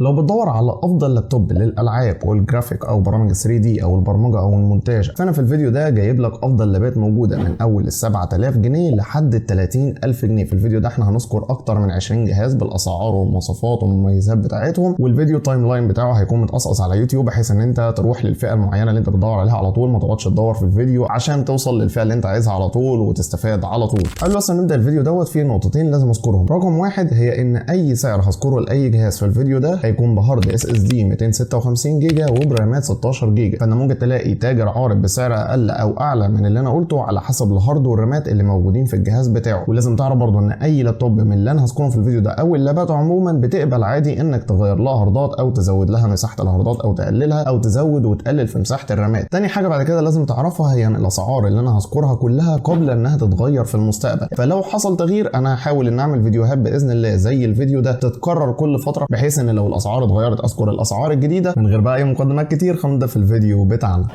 لو بتدور على افضل لابتوب للالعاب والجرافيك او برامج 3 دي او البرمجه او المونتاج، فانا في الفيديو ده جايب لك افضل لابات موجوده من اول ال 7000 جنيه لحد ال 30000 جنيه. في الفيديو ده احنا هنذكر اكتر من 20 جهاز بالاسعار والمواصفات والمميزات بتاعتهم، والفيديو تايم لاين بتاعه هيكون متقصقص على يوتيوب بحيث ان انت تروح للفئه المعينه اللي انت بتدور عليها على طول، ما تقعدش تدور في الفيديو عشان توصل للفئه اللي انت عايزها على طول وتستفاد على طول. قبل بس نبدا الفيديو دوت في نقطتين لازم اذكرهم. رقم واحد هي ان اي سعر هذكره لاي جهاز في الفيديو ده هيكون بهارد اس اس دي 256 جيجا وبرامات 16 جيجا، فانا ممكن تلاقي تاجر عارض بسعر اقل او اعلى من اللي انا قلته على حسب الهارد والرامات اللي موجودين في الجهاز بتاعه. ولازم تعرف برضه ان اي لابتوب من اللي انا هذكرهم في الفيديو ده او اللابات عموما بتقبل عادي انك تغير لها هاردات او تزود لها مساحه الهاردات او تقللها او تزود وتقلل في مساحه الرامات. تاني حاجه بعد كده لازم تعرفها هي ان الاسعار اللي انا هذكرها كلها قبل انها تتغير في المستقبل، فلو حصل تغيير انا هحاول ان اعمل فيديوهات باذن الله زي الفيديو ده تتكرر كل فتره، بحيث ان لو الاسعار اتغيرت اذكر الاسعار الجديده من غير بقى اي مقدمات كتير. خلينا نبدا في الفيديو بتاعنا.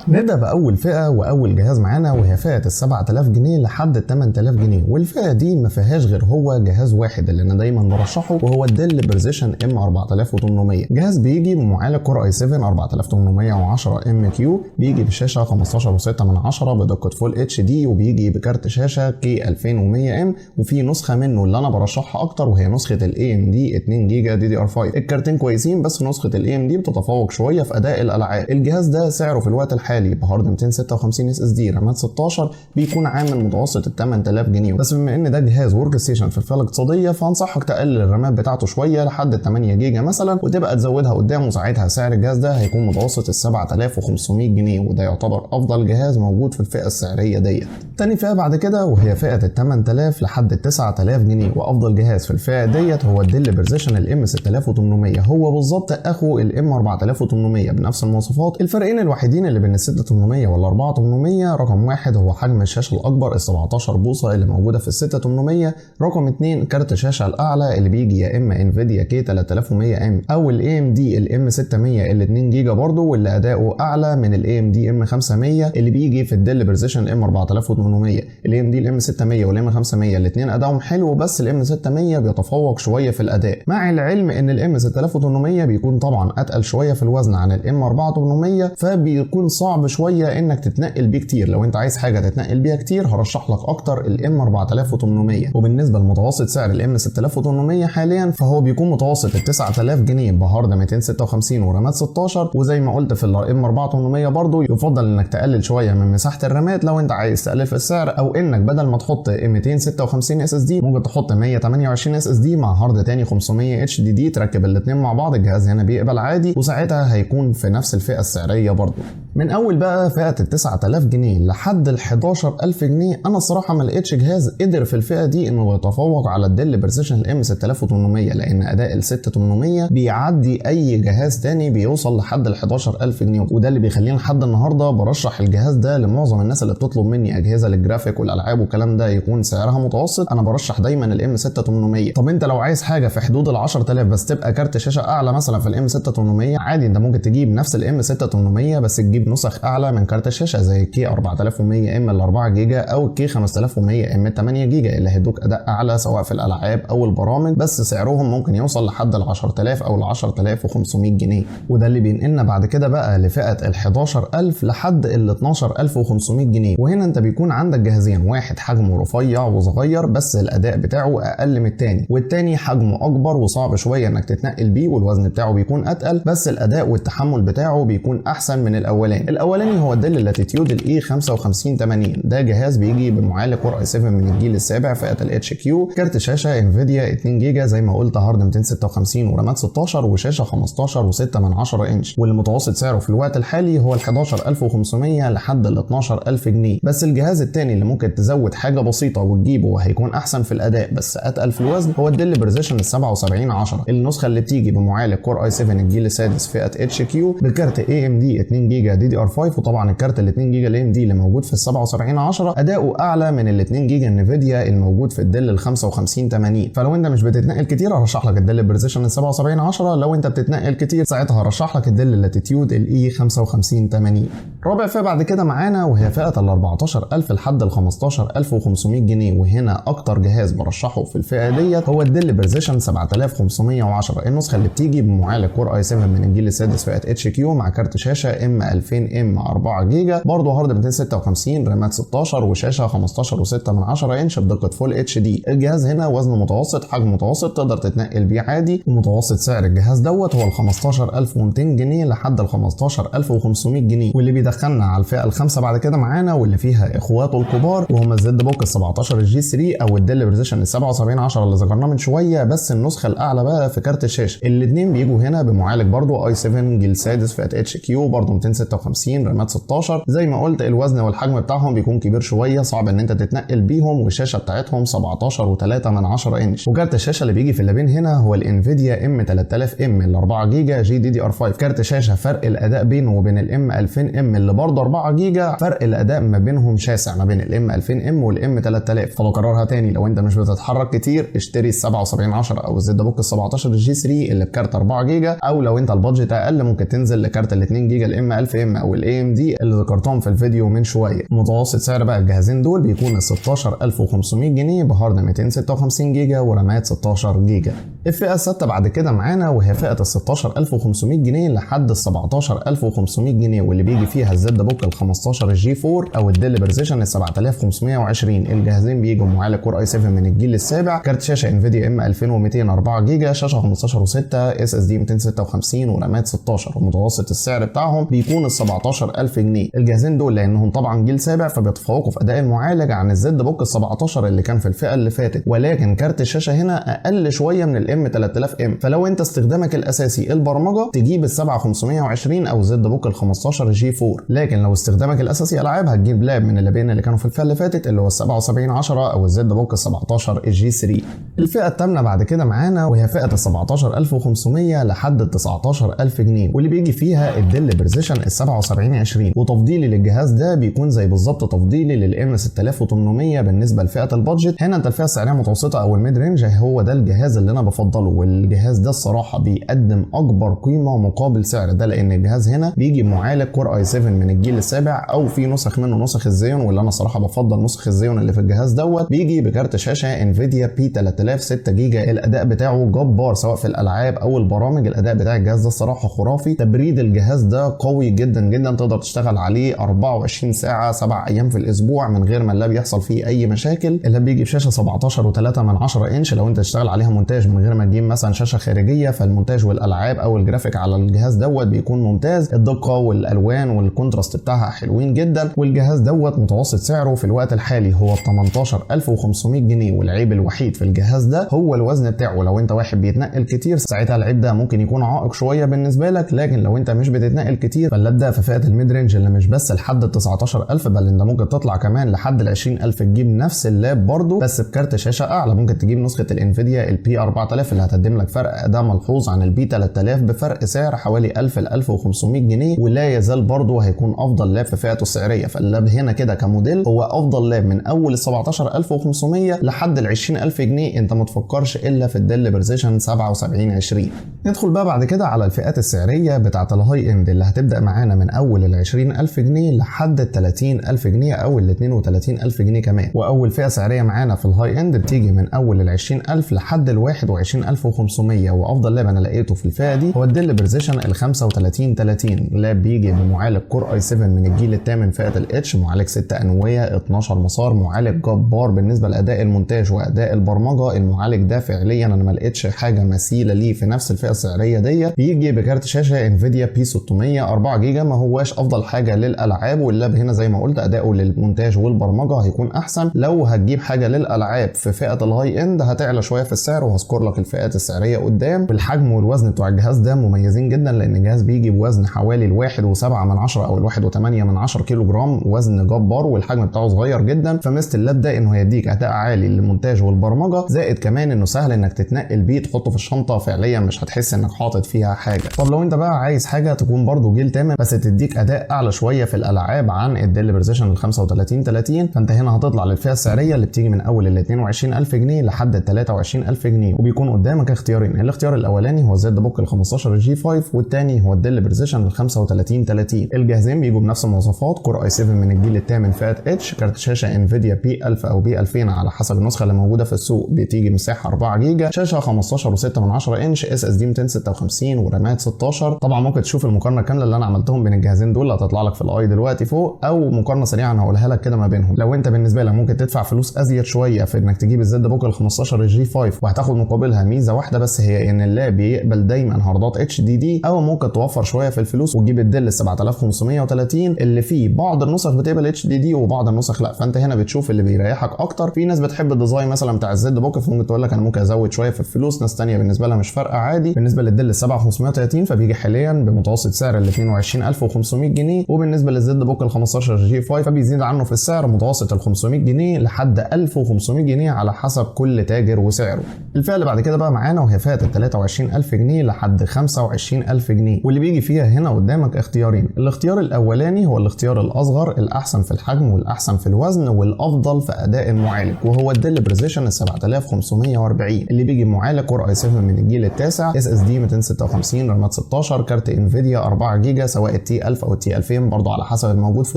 نبدا باول فئه واول جهاز معانا وهي فئه ال 7000 جنيه لحد ال 8000 جنيه، والفئه دي ما فيهاش غير هو جهاز واحد اللي انا دايما برشحه وهو الديل بريزيشن ام 4800. جهاز بيجي بمعالج كور اي 7 4810 ام كيو، بيجي بشاشه 15.6 بدقه فول اتش دي، وبيجي بكارت شاشه كي 2100 ام، وفي نسخه منه اللي انا برشحها اكتر وهي نسخه الاي ام دي 2 جيجا دي دي ار 5. الكارتين كويسين بس نسخه الاي ام دي بتتفوق شويه في اداء الالعاب. الجهاز ده سعره في الوقت الحالي بهارد 256 اس اس دي رامات 16 بيكون عامل متوسط ال 8000 جنيه، بس بما ان ده جهاز ورك ستيشن في الفئه الاقتصاديه فانصحك تقلل الرامات بتاعته شويه لحد ال 8 جيجا مثلا وتبقى تزودها قدام، وساعتها سعر الجهاز ده هيكون متوسط ال 7500 جنيه، وده يعتبر افضل جهاز موجود في الفئه السعريه ديت. تاني فئه بعد كده وهي فئه ال 8000 لحد ال 9000 جنيه، وافضل جهاز في الفئه ديت هو الديل بريزيشن الام 6800. هو بالظبط اخو الام 4800 بنفس المواصفات. الفرقين الوحيدين اللي بين ال 6800 وال 4800 رقم واحد هو حجم الشاشه الاكبر ال 17 بوصه اللي موجوده في ال 6800، رقم اتنين كارت الشاشه الاعلى اللي بيجي يا اما انفيديا كي 3100 ام او الاي ام دي الام 600 ال 2 جيجا برضه، واللي اداؤه اعلى من الاي ام دي ام 500 اللي بيجي في الديل بريزيشن ام 4800. الاي ام دي الام 600 والام 500 الاثنين ادائهم حلو، بس الام 600 بيتفوق شويه في الاداء، مع العلم ان الام 6800 بيكون طبعا اتقل شويه في الوزن عن الام 4800، فبيكون صعب شويه انك تتنقل بيه كتير. لو انت عايز حاجه تتنقل بيها كتير هرشح لك اكتر الام 4800. وبالنسبه لمتوسط سعر الام 6800 حاليا فهو بيكون متوسط ال 9000 جنيه بهارد 256 ورامات 16، وزي ما قلت في الام 4800 برضه يفضل انك تقلل شويه من مساحه الرامات لو انت عايز تقلل في السعر، او انك بدل ما تحط 256 اس اس دي ممكن تحط 128 اس اس دي مع هارد تاني 500 اتش دي دي، تركب الاثنين مع بعض الجهاز هنا بيقبل عادي، وساعتها هيكون في نفس الفئه السعريه برضه. من اول بقى فئه ال 9000 جنيه لحد ال 11000 جنيه انا الصراحه ما لقيتش جهاز قدر في الفئه دي انه يتفوق على الديل بريسيشن الام 6800، لان اداء ال 6800 بيعدي اي جهاز تاني بيوصل لحد ال 11000 جنيه، وده اللي بيخليني لحد النهارده برشح الجهاز ده لمعظم الناس اللي بتطلب مني اجهزه للجرافيك والالعاب والكلام ده يكون سعرها متوسط. انا برشح دايما الام 6800. طب انت لو عايز حاجه في حدود ال 10000 بس تبقى كارت شاشه اعلى مثلا في الام 6800 عادي، انت ممكن تجيب نفس الام 6800 بس تجيب نسخ اعلى من كارت الشاشه زي الكي 4100 ام ال 4 جيجا او الكي 5100 ام 8 جيجا اللي هيدوك اداء اعلى سواء في الالعاب او البرامج، بس سعرهم ممكن يوصل لحد ال 10000 او ال 10500 جنيه. وده اللي بينقلنا بعد كده بقى لفئه ال 11000 لحد ال 12500 جنيه، وهنا انت بيكون عندك جهازين، واحد حجمه رفيع وصغير بس الاداء بتاعه اقل من الثاني، والثاني حجمه اكبر وصعب شويه انك تتنقل بيه والوزن بتاعه بيكون اتقل بس الاداء والتحمل بتاعه بيكون احسن من الاولاني. الاولاني هو الديل لاتيتيود الاي 5580، ده جهاز بيجي بمعالج كور اي 7 من الجيل السابع فئه الاتش كيو، كارت شاشه انفيديا 2 جيجا زي ما قلت، هارد 256 ورامات 16 وشاشه 15.6 انش، واللي متوسط سعره في الوقت الحالي هو ال 11500 لحد ال 12000 جنيه. بس الجهاز الثاني اللي ممكن تزود حاجه بسيطه وتجيبه وهيكون احسن في الاداء بس اتقل في الوزن هو الديل بريزيشن ال 7710، النسخه اللي بتيجي بمعالج كور اي 7 الجيل السادس فئه اتش كيو بكارت اي ام دي 2 جيجا DDR5. وطبعا الكارت ال 2 جيجا AMD اللي موجود في ال 7710 اداؤه اعلى من ال 2 جيجا انفيديا الموجود في الديل ال 5580. فلو انت مش بتتنقل كتير هرشح لك الديل بريسيشن ال 7710، لو انت بتتنقل كتير ساعتها هرشح لك الديل لاتيتيود الاي 5580. رابع فئه بعد كده معانا وهي فئه ال 14000 لحد ال 15500 جنيه، وهنا اكتر جهاز برشحه في الفئه ديت هو الديل بريسيشن 7510، النسخه اللي بتيجي بمعالج كور اي 7 من الجيل السادس فئه اتش كيو مع كارت شاشه ام 2000 ام 4 جيجا، برضه هارد 256 رامات 16 وشاشه 15.6 انش بدقه فول اتش دي. الجهاز هنا وزن متوسط حجم متوسط تقدر تتنقل بيه عادي، ومتوسط سعر الجهاز دوت هو ال 15200 جنيه لحد ال 15500 جنيه، واللي بيدخلنا على الفئه الخامسه بعد كده معانا واللي فيها اخواته الكبار وهم الزد بوك ال 17 الجي 3 او الديل بريسيشن ال 7710 اللي ذكرناه من شويه، بس النسخه الاعلى بقى في كارت الشاشه. الاثنين بيجوا هنا بمعالج برضه اي 7 جيل سادس فئه اتش كيو برضه 256 رامات 16. زي ما قلت الوزن والحجم بتاعهم بيكون كبير شويه، صعب ان انت تتنقل بيهم، والشاشه بتاعتهم 17.3 انش. وكارت الشاشه اللي بيجي في اللابين هنا هو الانفيديا ام 3000 ام ال 4 جيجا جي دي دي ار 5. كارت شاشه فرق الاداء بينه وبين الام 2000 ام اللي برضه 4 جيجا فرق الاداء ما بينهم شاسع ما بين الام 2000 ام والام 3000. فبكررها تاني، لو انت مش بتتحرك كتير اشتري ال 7710 او الزد بوك ال 17 الجي 3 اللي بكارت 4 جيجا، او لو انت البادجت اقل ممكن تنزل لكارت ال 2 جيجا الام 1000 ام او الاي ام دي اللي ذكرتهم في الفيديو من شويه. متوسط سعر بقى الجهازين دول بيكون ال 16500 جنيه بهارد 256 جيجا ورامات 16 جيجا. الفئه السادسه بعد كده معانا وهي فئه ال 16500 جنيه لحد ال 17500 جنيه، واللي بيجي فيها الزد بوك ال 15 الجي 4 او الديل بريسيشن ال 7520. الجهازين بيجوا معالج كور اي 7 من الجيل السابع، كارت شاشه انفيديا ام 2200 4 جيجا، شاشه 15.6 اس اس دي 256 ورامات 16، ومتوسط السعر بتاعهم بيكون ال 17000 جنيه. الجهازين دول لانهم طبعا جيل سابع فبيتفوقوا في اداء المعالج عن الزد بوك ال 17 اللي كان في الفئه اللي فاتت، ولكن كارت الشاشه هنا اقل شويه من الام 3000 ام. فلو انت استخدامك الاساسي البرمجه تجيب ال 7520 او الزد بوك ال 15 جي 4، لكن لو استخدامك الاساسي العاب هتجيب لاب من اللابين اللي كانوا في الفئه اللي فاتت اللي هو ال 7710 او الزد بوك ال 17 الجي 3. الفئه الثامنه بعد كده معانا وهي فئه ال 17500 لحد ال 19000 جنيه، واللي بيجي فيها الديل بريسيشن ال 7720. وتفضيلي للجهاز ده بيكون زي بالظبط تفضيلي للام 6800 بالنسبه لفئه البادجت. هنا انت الفئه السعريه المتوسطه او الميد رينج هو ده الجهاز اللي انا بفضله، والجهاز ده الصراحه بيقدم اكبر قيمه مقابل سعر ده، لان الجهاز هنا بيجي بمعالج كور اي 7 من الجيل السابع او في نسخ منه نسخ الزيون، واللي انا صراحه بفضل نسخ الزيون اللي في الجهاز دوت. بيجي بكارت شاشه انفيديا بي 3000 6 جيجا، الاداء بتاعه جبار سواء في الالعاب او البرامج. الاداء بتاع الجهاز ده الصراحه خرافي، تبريد الجهاز ده قوي جدا جدا، تقدر تشتغل عليه 24 ساعه 7 ايام في الاسبوع من غير ما اللاب يحصل فيه اي مشاكل. اللاب بيجي بشاشه 17.3 انش، لو انت تشتغل عليها مونتاج من غير ما تجيب مثلا شاشه خارجيه فالمونتاج والالعاب او الجرافيك على الجهاز دوت بيكون ممتاز، الدقه والالوان والكونتراست بتاعها حلوين جدا. والجهاز دوت متوسط سعره في الوقت الحالي هو 18500 جنيه، والعيب الوحيد في الجهاز ده هو الوزن بتاعه. لو انت واحد بيتنقل كتير ساعتها العيب ده ممكن يكون عائق شويه بالنسبه لك، لكن لو انت مش بتتنقل كتير فاللاب ده في فئه الميد رينج اللي مش بس لحد ال 19000 بل انت ممكن تطلع كمان لحد ال 20000 تجيب نفس اللاب برضه بس بكارت شاشه اعلى. ممكن تجيب نسخه الانفيديا البي 4000 اللي هتقدم لك فرق اداء ملحوظ عن البي 3000 بفرق سعر حوالي 1000 ل 1500 جنيه، ولا يزال برضه هيكون افضل لاب في فئته السعريه. فاللاب هنا كده كموديل هو افضل لاب من اول ال 17500 لحد ال 20000 جنيه، انت ما تفكرش الا في الديل بريسيشن 7720. ندخل بقى بعد كده على الفئات السعريه بتاعه الهاي اند اللي هتبدا معانا من اول ال 20000 جنيه لحد ال 30000 جنيه او ال 32000 جنيه كمان. واول فئه سعريه معانا في الهاي اند بتيجي من اول ال 20000 لحد ال 21500، وافضل لاب انا لقيته في الفئه دي هو الديل بريسيشن ال 3530. لاب بيجي بمعالج كور اي 7 من الجيل الثامن فئه الاتش، معالج 6 انويه 12 مسار، معالج جبار بالنسبه لاداء المونتاج واداء البرمجه. المعالج ده فعليا انا ما لقيتش حاجه مثيله ليه في نفس الفئه السعريه دي. بيجي بكارت شاشه انفيديا بي 600 4 جيجا، ما هواش افضل حاجه للالعاب، واللاب هنا زي ما قلت اداؤه للمونتاج والبرمجه هيكون احسن. لو هتجيب حاجه للالعاب في فئه الهاي اند هتعلى شويه في السعر، وهذكر لك الفئات السعريه قدام. والحجم والوزن بتوع الجهاز ده مميزين جدا، لان الجهاز بيجي بوزن حوالي 1.7 او 1.8 كيلو جرام، وزن جبار، والحجم بتاعه صغير جدا. فميزه اللاب ده انه هيديك اداء عالي للمونتاج والبرمجه، زائد كمان انه سهل انك تتنقل بيه، تحطه في الشنطه فعليا مش هتحس انك حاطط فيها حاجه. طب لو انت بقى عايز حاجه تكون برضو جيل تامن بس بس تديك اداء اعلى شويه في الالعاب عن الديل بريسيشن ال 3530. فانت هنا هتطلع للفئه السعريه اللي بتيجي من اول ال 22000 جنيه لحد ال 23000 جنيه، وبيكون قدامك اختيارين. الاختيار الاولاني هو الزد بوك ال 15 جي 5، والثاني هو الديل بريسيشن ال 3530. الجهازين بيجوا بنفس المواصفات، كور اي 7 من الجيل الثامن فئه اتش، كارت شاشه انفيديا بي 1000 او بي 2000 على حسب النسخه اللي موجوده في السوق، بتيجي مساحه 4 جيجا، شاشه 15.6 انش، اس اس دي 256 ورامات 16. طبعا ممكن تشوف المقارنه كامله اللي انا عملتهم بين الجهازين دول، هتطلع لك في الاي دلوقتي فوق، او مقارنه سريعه انا هقولها لك كده ما بينهم. لو انت بالنسبه لك ممكن تدفع فلوس ازيد شويه في انك تجيب الزد بوك ال 15 جي 5 وهتاخد مقابلها ميزه واحده بس، هي ان اللاب بيقبل دايما هاردات اتش دي دي، او ممكن توفر شويه في الفلوس وتجيب الديل 7530 اللي فيه بعض النسخ بتقبل اتش دي دي وبعض النسخ لا. فانت هنا بتشوف اللي بيريحك اكتر. في ناس بتحب الديزاين مثلا بتاع الزد بوك فممكن تقول لك انا ممكن ازود شويه في الفلوس، ناس ثانيه بالنسبه لها مش فارقه عادي. بالنسبه للديل 7530 فبيجي حاليا بمتوسط سعر ال 22500 جنيه، وبالنسبه للزد بوك ال 15 جي 5 فبيزيد عنه في السعر متوسط ال 500 جنيه لحد 1500 جنيه على حسب كل تاجر وسعره. الفئه اللي بعد كده بقى معانا وهي فئه ال 23000 جنيه لحد 25000 جنيه، واللي بيجي فيها هنا قدامك اختيارين. الاختيار الاولاني هو الاختيار الاصغر، الاحسن في الحجم والاحسن في الوزن والافضل في اداء المعالج، وهو الديل بريسيشن ال 7540 اللي بيجي بمعالج كور اي 7 من الجيل التاسع، اس اس دي 256، رامات 16، كارت انفيديا 4 جيجا سواء التي 1000 او التي 2000 برضه على حسب الموجود في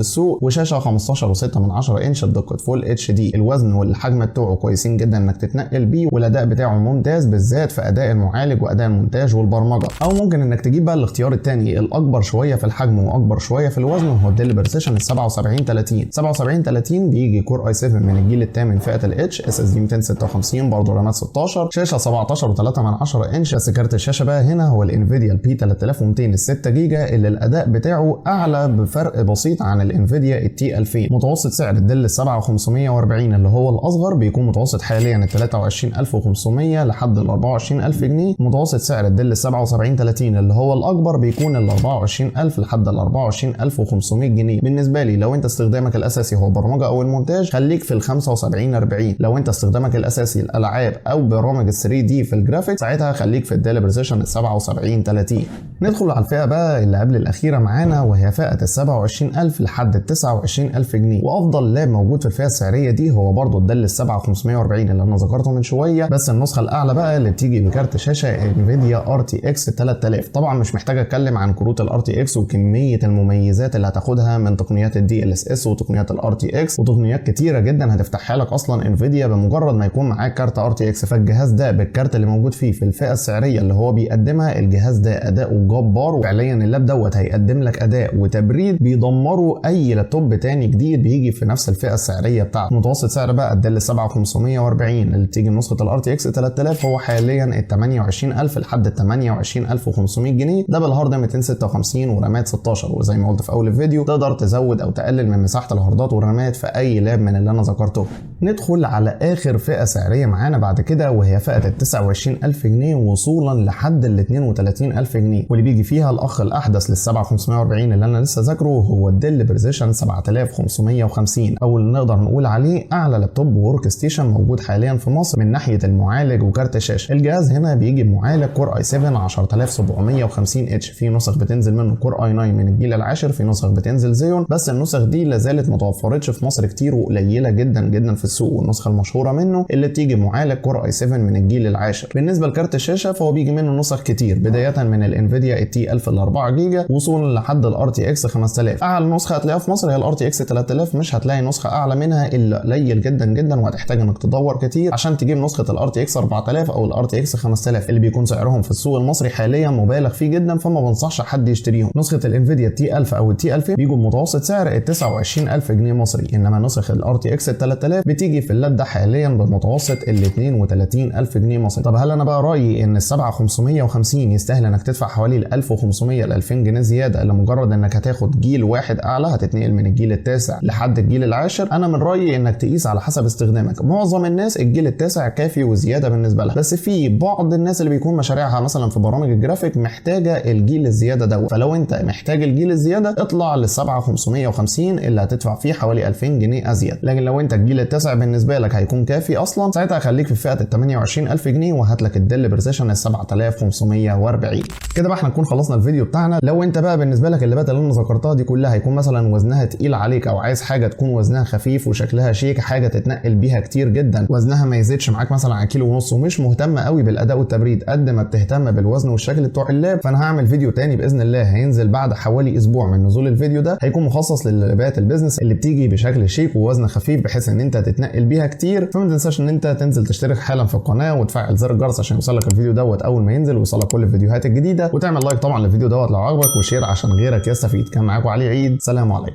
السوق، وشاشه 15.6 انش بدقه فول اتش دي. الوزن والحجم بتوعه كويسين جدا انك تتنقل بيه، والاداء بتاعه ممتاز بالذات في اداء المعالج واداء المونتاج والبرمجه. او ممكن انك تجيب بقى الاختيار الثاني الاكبر شويه في الحجم واكبر شويه في الوزن، وهو الديل بريسيشن ال 7730. 7730 بيجي كور اي 7 من الجيل الثامن فئه الاتش، اس اس دي 256 برضه رامات 16، شاشه 17.3 انش. بس كارت الشاشه بقى هنا هو الانفيديا البي 3200 ال 6 جيجا اللي الاداء بتاعه اعلى بفرق بسيط عن الانفيديا التي 2000. متوسط سعر الديل 7540 اللي هو الاصغر بيكون متوسط حاليا ال 23500 لحد ال 24000 جنيه، متوسط سعر الديل 7730 اللي هو الاكبر بيكون ال 24000 لحد ال 24500 جنيه. بالنسبه لي لو انت استخدامك الاساسي هو برمجه او المونتاج خليك في ال 7540، لو انت استخدامك الاساسي الالعاب او برامج ال 3 دي في الجرافيك ساعتها خليك في الديل بريسيشن ال 7730. ندخل على الفئه بقى اللي قبل الاخيره معانا وهي فئه ال 27000 لحد ال 29000 جنيه، وافضل لاب موجود في الفئه السعريه دي هو برضه الديل 7540 اللي انا ذكرته من شويه، بس النسخه الاعلى بقى اللي بتيجي بكارت شاشه انفيديا ار تي اكس 3000. طبعا مش محتاج اتكلم عن كروت الار تي اكس وكميه المميزات اللي هتاخدها من تقنيات الدي ال اس اس وتقنيات الار تي اكس وتقنيات كتيره جدا هتفتحها لك اصلا انفيديا بمجرد ما يكون معاك كارت ار تي اكس. فالجهاز ده بالكارت اللي موجود فيه في الفئه السعريه اللي هو بيقدمها، الجهاز ده اداؤه جبار، وفعليا اللاب دوت هيقدم لك اداء وتبريد بيدمروا اي لابتوب تاني جديد بيجي في نفس الفئه السعريه بتاعته. متوسط سعر بقى الديل 7540 اللي بتيجي نسخه الار تي اكس 3000 هو حاليا ال 28000 لحد ال 28500 جنيه، ده بالهارد 256 ورامات 16. وزي ما قلت في اول الفيديو تقدر تزود او تقلل من مساحه الهاردات والرامات في اي لاب من اللي انا ذكرته. ندخل على اخر فئه سعريه معانا بعد كده وهي فئه ال 29000 جنيه وصولا لحد ال 32000 جنيه، واللي بيجي فيها الاخ الاحدث لل 7540 اللي انا لسه ذاكره هو الديل بريسيشن 7550، او اللي نقدر نقول عليه اعلى لابتوب ورك ستيشن موجود حاليا في مصر من ناحيه المعالج وكارت الشاشه. الجهاز هنا بيجي بمعالج كور اي 7 10750 اتش، في نسخ بتنزل منه كور اي 9 من الجيل العاشر، في نسخ بتنزل زيون، بس النسخ دي لازالت ما توفرتش في مصر كتير وقليله جدا جدا في السوق، والنسخه المشهوره منه اللي بتيجي بمعالج كور اي 7 من الجيل العاشر. بالنسبه لكارت الشاشه فهو بيجي منه نسخ كتير بدايه من الانفيديا التي 1000 ال 4 جيجا وصولا لحد الار تي اكس 5000. اعلى نسخه هتلاقيها في مصر هي الار تي اكس 3000، مش هتلاقي نسخه اعلى منها الا قليل جدا جدا، وهتحتاج انك تدور كتير عشان تجيب نسخه الار تي اكس 4000 او الار تي اكس 5000 اللي بيكون سعرهم في السوق المصري حاليا مبالغ فيه جدا، فما بنصحش حد يشتريهم. نسخه الانفيديا التي 1000 او التي 2000 بيجوا بمتوسط سعر ال 29000 جنيه مصري، انما نسخ الار تي اكس 3000 بتيجي في اللاب ده حاليا بمتوسط ال 32000 جنيه مصري. طب هل انا بقى رايي ان ال 7550 يستاهل انك تدفع حوالي ال 1500 ل 2000 جنيه زياده لمجرد انك هتاخد جيل واحد اعلى، هتتنقل من الجيل التاسع لحد الجيل العاشر؟ انا من رايي انك تقيس على حسب استخدامك. معظم الناس الجيل التاسع كافي وزياده بالنسبه لها، بس في بعض الناس اللي بيكون مشاريعها مثلا في برامج الجرافيك محتاجه الجيل الزياده ده، فلو انت محتاج الجيل الزياده اطلع لل 7550 اللي هتدفع فيه حوالي 2000 جنيه ازيد. لكن لو انت الجيل التاسع بالنسبه لك هيكون كافي اصلا، ساعتها خليك في فئه ال 28000 جنيه وهات لك الديل بريسيشن ال 7540. كده بقى احنا نكون خلصنا الفيديو بتاعنا. لو انت بقى بالنسبه لك اللابات اللي انا ذكرتها دي كلها هيكون مثلا وزنها تقيل عليك، او عايز حاجه تكون وزنها خفيف وشكلها شيك، حاجه تتنقل بيها كتير جدا، وزنها ما يزيدش معاك مثلا على كيلو ونص، ومش مهتمه قوي بالاداء والتبريد قد ما بتهتم بالوزن والشكل بتوع اللاب، فانا هعمل فيديو تاني باذن الله هينزل بعد حوالي اسبوع من نزول الفيديو ده، هيكون مخصص لللابات البيزنس اللي بتيجي بشكل شيك ووزن خفيف بحيث ان انت تتنقل بيها كتير. فما تنساش ان انت تنزل تشترك حالا في القناه وتفعل زر الجرس عشان يوصلك الفيديو دوت اول ما ينزل ويوصلك كل الفيديوهات الجديده، وتعمل لايك طبعا للفيديو دوت لو عجبك، وشير عشان غيرك يستفيد. كان معاكم علي عيد، سلام عليكم.